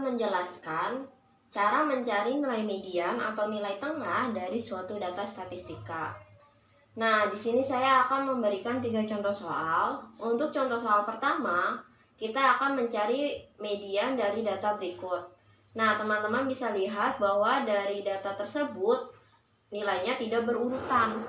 menjelaskan cara mencari nilai median atau nilai tengah dari suatu data statistika. Nah, di sini saya akan memberikan 3 contoh soal. Untuk contoh soal pertama, kita akan mencari median dari data berikut. Nah, teman-teman bisa lihat bahwa dari data tersebut nilainya tidak berurutan.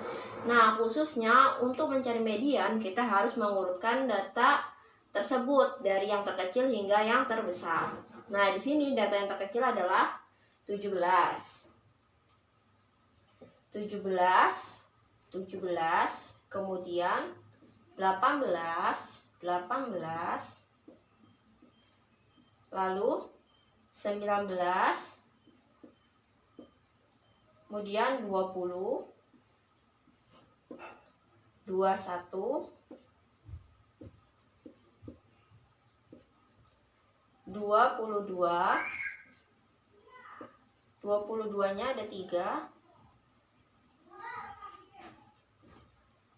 Nah, khususnya untuk mencari median, kita harus mengurutkan data tersebut dari yang terkecil hingga yang terbesar. Nah, di sini data yang terkecil adalah 17, 17, kemudian 18, lalu 19, kemudian 20, 21, 22-nya ada 3.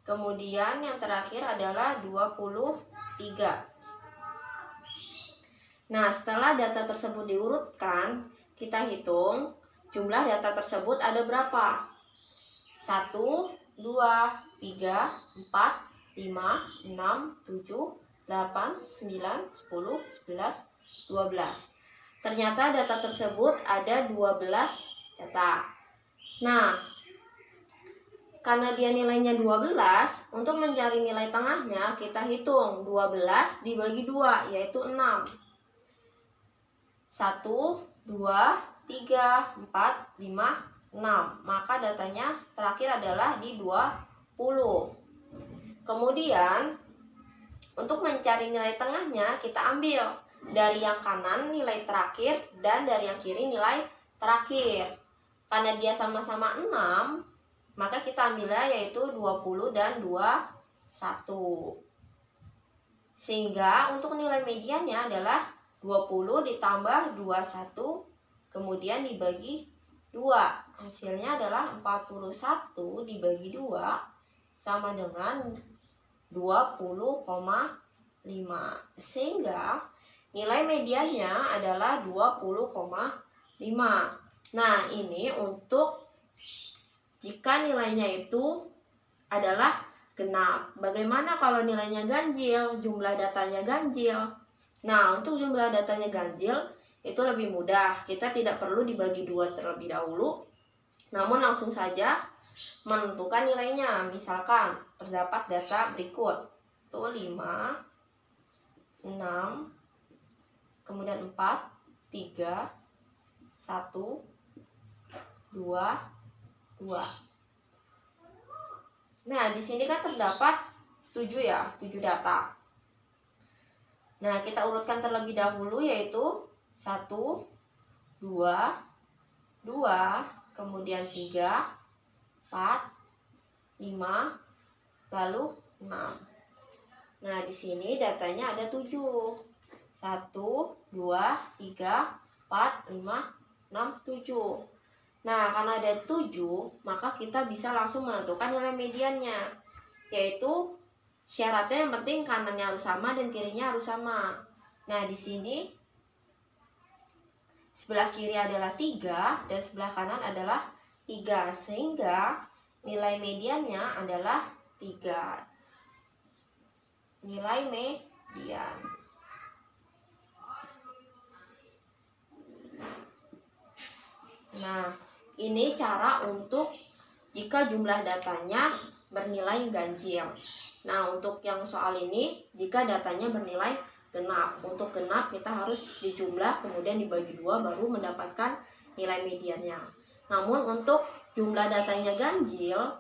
Kemudian yang terakhir adalah 23. Nah, setelah data tersebut diurutkan, kita hitung jumlah data tersebut ada berapa. 1, 2, 3, 4, 5, 6, 7, 8, 9, 10, 11, 12. Ternyata data tersebut ada 12 data. Nah, karena dia nilainya 12, untuk mencari nilai tengahnya kita hitung 12 dibagi 2, yaitu 6. 1, 2, 3, 4, 5, 6. Maka datanya terakhir adalah di 20. Kemudian untuk mencari nilai tengahnya kita ambil dari yang kanan nilai terakhir dan dari yang kiri nilai terakhir. Karena dia sama-sama 6, maka kita ambilnya yaitu 20 dan 21. Sehingga untuk nilai mediannya adalah 20 ditambah 21 kemudian dibagi 2. Hasilnya adalah 41 dibagi 2 sama dengan 20,5. Sehingga nilai mediannya adalah 20,5. Nah, ini untuk jika nilainya itu adalah genap. Bagaimana kalau nilainya ganjil, jumlah datanya ganjil? Nah, untuk jumlah datanya ganjil itu lebih mudah. Kita tidak perlu dibagi 2 terlebih dahulu, namun langsung saja menentukan nilainya. Misalkan terdapat data berikut, itu 5, 6, kemudian 4, 3, 1, 2, 2. Nah, di sini kan terdapat 7 ya, 7 data. Nah, kita urutkan terlebih dahulu yaitu 1, 2, 2, kemudian 3, 4, 5, lalu 6. Nah, di sini datanya ada 7. 1, 2, 3, 4, 5, 6, 7. Nah, karena ada 7, maka kita bisa langsung menentukan nilai mediannya. Yaitu syaratnya yang penting kanannya harus sama dan kirinya harus sama. Nah, di sini sebelah kiri adalah 3 dan sebelah kanan adalah 3. Sehingga nilai mediannya adalah 3. Nilai median. Nah, ini cara untuk jika jumlah datanya bernilai ganjil. Nah, untuk yang soal ini, jika datanya bernilai genap. Untuk genap kita harus dijumlah kemudian dibagi 2 baru mendapatkan nilai mediannya. Namun untuk jumlah datanya ganjil,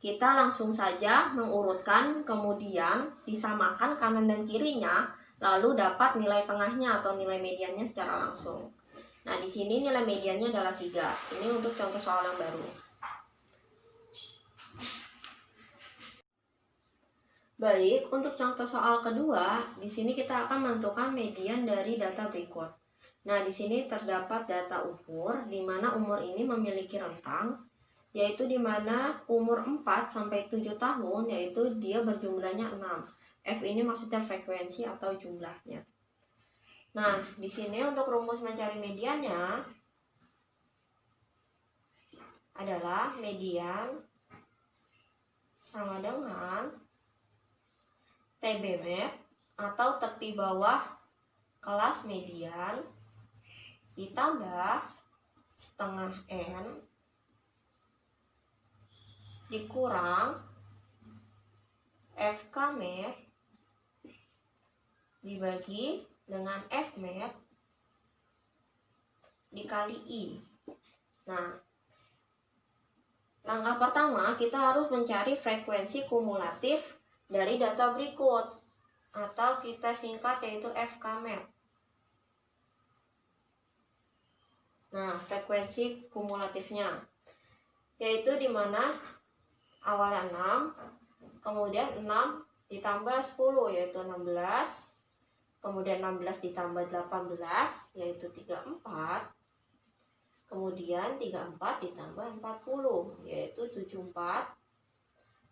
kita langsung saja mengurutkan kemudian disamakan kanan dan kirinya, lalu dapat nilai tengahnya atau nilai mediannya secara langsung. Nah, di sini nilai mediannya adalah 3. Ini untuk contoh soal yang baru. Baik, untuk contoh soal kedua, di sini kita akan menentukan median dari data berikut. Nah, di sini terdapat data umur, di mana umur ini memiliki rentang, yaitu di mana umur 4 sampai 7 tahun, yaitu dia berjumlahnya 6. F ini maksudnya frekuensi atau jumlahnya. Nah, di sini untuk rumus mencari mediannya adalah median sama dengan TB-med atau tepi bawah kelas median ditambah setengah N dikurang FK-med dibagi dengan F-med dikali I. Nah, langkah pertama kita harus mencari frekuensi kumulatif dari data berikut atau kita singkat yaitu FK-med. Nah, frekuensi kumulatifnya yaitu dimana awalnya 6, kemudian 6 ditambah 10 yaitu 16, kemudian 16 ditambah 18 yaitu 34, kemudian 34 ditambah 40 yaitu 74,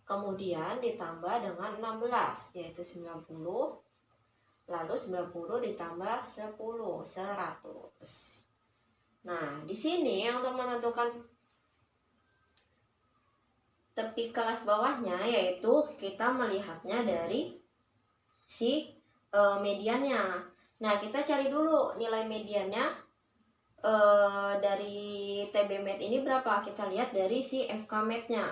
kemudian ditambah dengan 16 yaitu 90, lalu 90 ditambah 10 100. Nah, di sini untuk menentukan tepi kelas bawahnya yaitu kita melihatnya dari si mediannya. Nah, kita cari dulu nilai mediannya dari TB-med ini berapa. Kita lihat dari si FK-med-nya.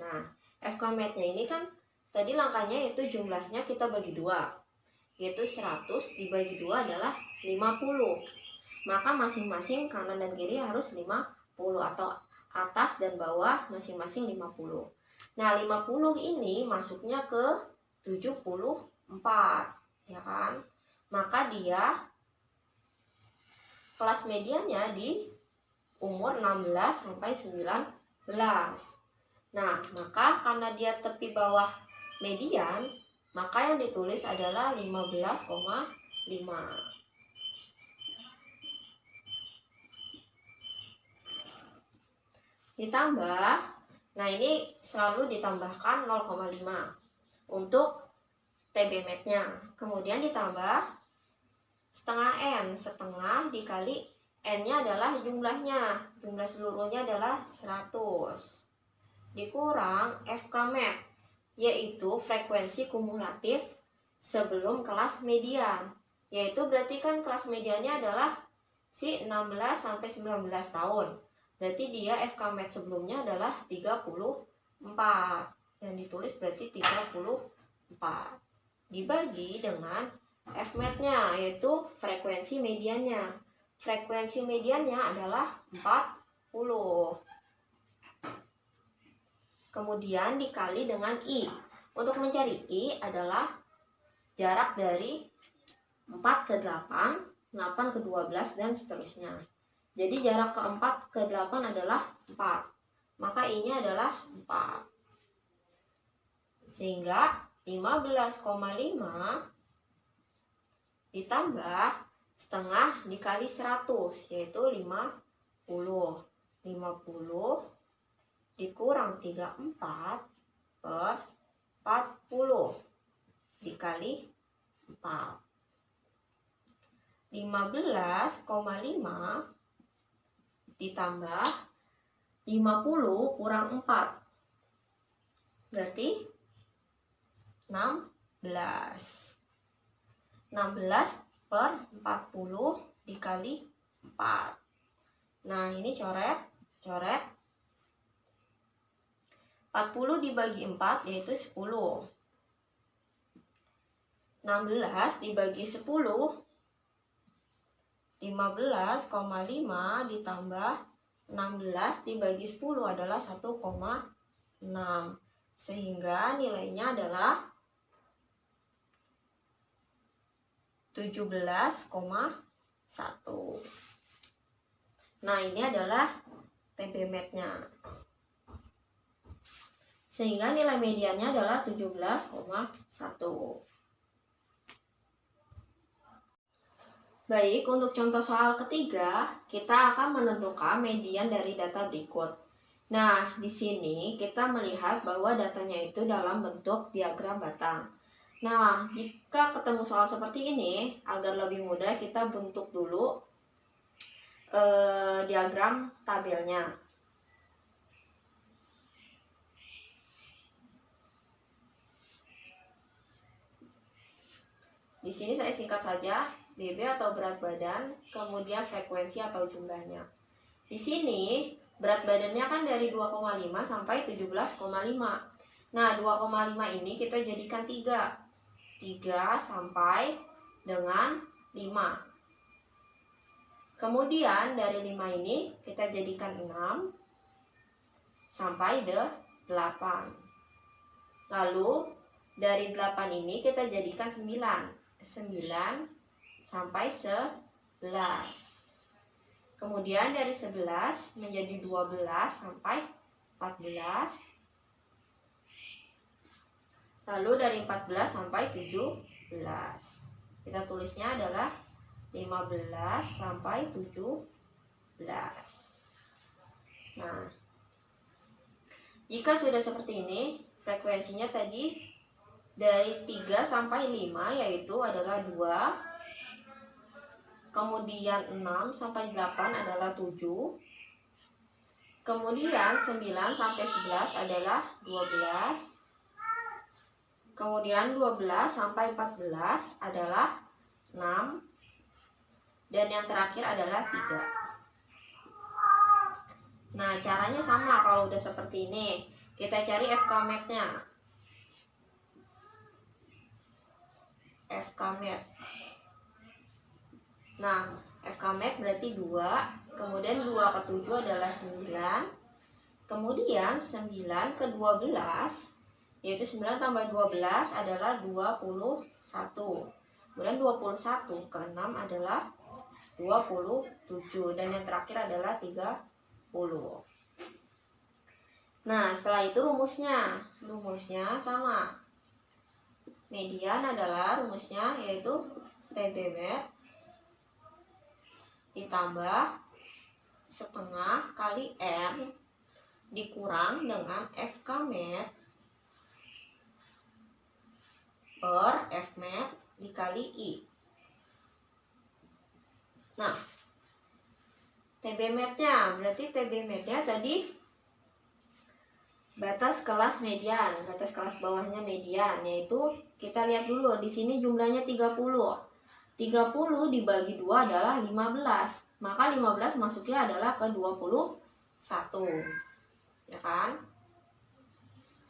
Nah, FK-med-nya ini kan tadi langkahnya itu jumlahnya kita bagi 2, yaitu 100 dibagi 2 adalah 50. Maka masing-masing kanan dan kiri harus 50 atau atas dan bawah masing-masing 50. Nah, 50 ini masuknya ke 74, ya kan? Maka dia kelas mediannya di umur 16 sampai 19. Nah, maka karena dia tepi bawah median, maka yang ditulis adalah 15,5. Ditambah, nah ini selalu ditambahkan 0,5 untuk TB-med-nya. Kemudian ditambah setengah N, setengah dikali N-nya adalah jumlahnya, jumlah seluruhnya adalah 100, dikurang FK-med, yaitu frekuensi kumulatif sebelum kelas median. Yaitu berarti kan kelas mediannya adalah si 16 sampai 19 tahun. Berarti dia FK-med sebelumnya adalah 34. Yang ditulis berarti 34. Dibagi dengan F-med-nya yaitu frekuensi mediannya. Frekuensi mediannya adalah 40. Kemudian dikali dengan I. Untuk mencari I adalah jarak dari 4 ke 8, 8 ke 12 dan seterusnya. Jadi jarak ke 4 ke 8 adalah 4. Maka I-nya adalah 4. Sehingga 15,5 ditambah setengah dikali 100 yaitu 50. 50 dikurang 34 per 40 dikali 4. 15,5 ditambah 50 kurang 4 berarti 16. 16 per 40 dikali 4. Nah, ini coret. 40 dibagi 4 yaitu 10. 16 dibagi 10, 15,5 ditambah 16 dibagi 10 adalah 1,6. Sehingga nilainya adalah 17,1. Nah, ini adalah TB-med-nya. Sehingga nilai mediannya adalah 17,1. Baik, untuk contoh soal ketiga, kita akan menentukan median dari data berikut. Nah, di sini kita melihat bahwa datanya itu dalam bentuk diagram batang. Nah, jika ketemu soal seperti ini, agar lebih mudah kita bentuk dulu diagram tabelnya. Di sini saya singkat saja, BB atau berat badan, kemudian frekuensi atau jumlahnya. Di sini berat badannya kan dari 2,5 sampai 17,5. Nah, 2,5 ini kita jadikan 3. 3 sampai dengan 5. Kemudian dari 5 ini kita jadikan 6 sampai 8. Lalu dari 8 ini kita jadikan 9. 9 sampai 11. Kemudian dari 11 menjadi 12 sampai 14. Lalu dari 14 sampai 17. Kita tulisnya adalah 15 sampai 17. Nah, jika sudah seperti ini, frekuensinya tadi dari 3 sampai 5 yaitu adalah 2. Kemudian 6 sampai 8 adalah 7. Kemudian 9 sampai 11 adalah 12. Kemudian 12 sampai 14 adalah 6. Dan yang terakhir adalah 3. Nah, caranya sama kalau udah seperti ini. Kita cari FKMAT-nya. FKMAT. Nah, FKMAT berarti 2. Kemudian 2 ke 7 adalah 9. Kemudian 9 ke 12 yaitu 9 tambah 12 adalah 21. Kemudian 21 ke 6 adalah 27. Dan yang terakhir adalah 30. Nah, setelah itu rumusnya. Rumusnya sama. Median adalah rumusnya yaitu TBMAT ditambah setengah kali R dikurang dengan FKMAT per FMAT dikali I. Nah, TBMAT-nya, berarti TBMAT-nya tadi batas kelas median, batas kelas bawahnya median, yaitu kita lihat dulu di sini jumlahnya 30. 30 dibagi 2 adalah 15. Maka 15 masuknya adalah ke 21. Ya kan?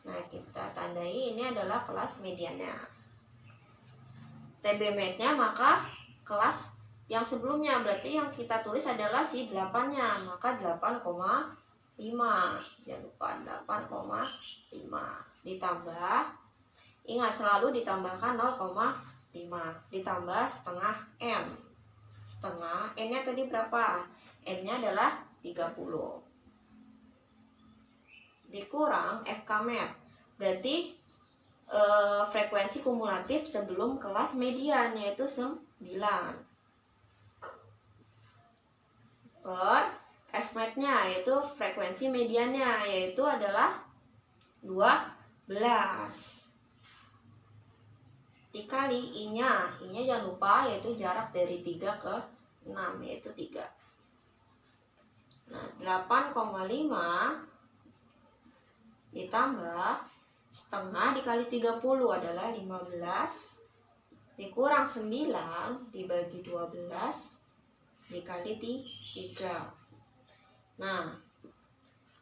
Nah, kita tandai ini adalah kelas mediannya. TBMAT-nya maka kelas yang sebelumnya, berarti yang kita tulis adalah si 8-nya, maka 8,5. Jangan lupa 8,5 ditambah, ingat selalu ditambahkan 0,5 ditambah setengah N. Setengah N-nya tadi berapa? N-nya adalah 30 dikurang FKMAT, berarti frekuensi kumulatif sebelum kelas median yaitu 9 per FMAT-nya yaitu frekuensi mediannya yaitu adalah 12 dikali I-nya. I-nya jangan lupa yaitu jarak dari 3 ke 6 yaitu 3. Nah, 8,5 ditambah setengah dikali 30 adalah 15 dikurang 9 dibagi 12 dikali 3. Nah,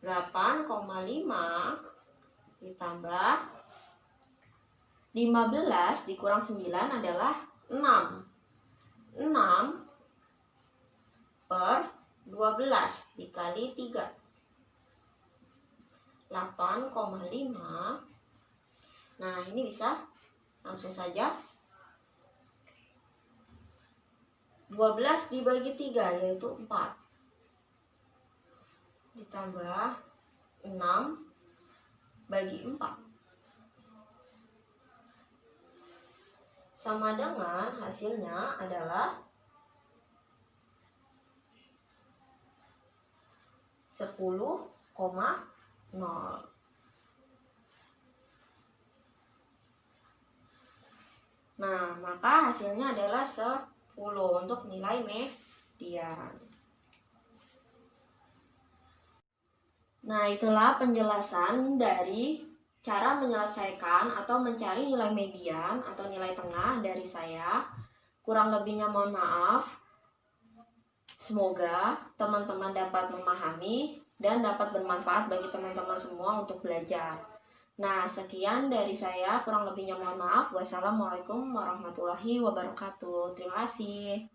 8,5 ditambah 15 dikurang 9 adalah 6. 6 per 12 dikali 3. 8,5. Nah, ini bisa langsung saja 12 dibagi 3 yaitu 4 ditambah 6 bagi 4 sama dengan hasilnya adalah 10,0. Nah, maka hasilnya adalah 10 untuk nilai median. Nah, itulah penjelasan dari cara menyelesaikan atau mencari nilai median atau nilai tengah dari saya. Kurang lebihnya mohon maaf. Semoga teman-teman dapat memahami dan dapat bermanfaat bagi teman-teman semua untuk belajar. Nah, sekian dari saya. Kurang lebihnya mohon maaf. Wassalamualaikum warahmatullahi wabarakatuh. Terima kasih.